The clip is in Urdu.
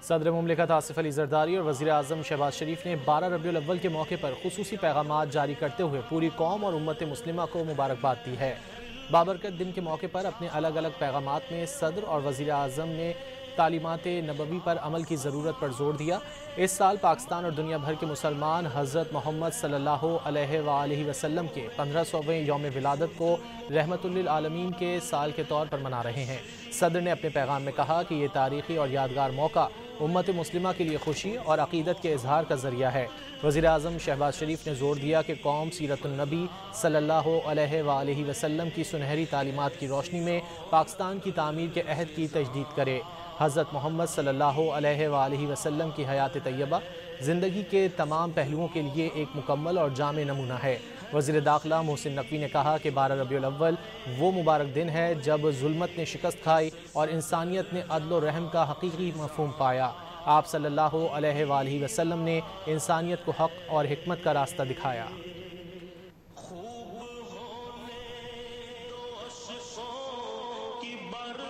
صدر مملکت آصف علی زرداری اور وزیر اعظم شہباز شریف نے 12 ربیع الاول کے موقع پر خصوصی پیغامات جاری کرتے ہوئے پوری قوم اور امت مسلمہ کو مبارکباد دی ہے۔ بابرکت دن کے موقع پر اپنے الگ الگ پیغامات میں صدر اور وزیر اعظم نے تعلیمات نبوی پر عمل کی ضرورت پر زور دیا۔ اس سال پاکستان اور دنیا بھر کے مسلمان حضرت محمد صلی اللہ علیہ وآلہ وسلم کے 1500ویں یوم ولادت کو رحمت للعالمین کے سال کے طور پر منا رہے ہیں۔ صدر نے اپنے پیغام میں کہا کہ یہ تاریخی اور یادگار موقع امت مسلمہ کے لیے خوشی اور عقیدت کے اظہار کا ذریعہ ہے۔ وزیر اعظم شہباز شریف نے زور دیا کہ قوم سیرت النبی صلی اللہ علیہ وآلہ وسلم کی سنہری تعلیمات کی روشنی میں پاکستان کی تعمیر کے عہد کی تجدید کرے۔ حضرت محمد صلی اللہ علیہ وآلہ وسلم کی حیات طیبہ زندگی کے تمام پہلوؤں کے لیے ایک مکمل اور جامع نمونہ ہے۔ وزیر داخلہ محسن نقوی نے کہا کہ 12 ربیع الاول وہ مبارک دن ہے جب ظلمت نے شکست کھائی اور انسانیت نے عدل و رحم کا حقیقی مفہوم پایا۔ آپ صلی اللہ علیہ وآلہ وسلم نے انسانیت کو حق اور حکمت کا راستہ دکھایا۔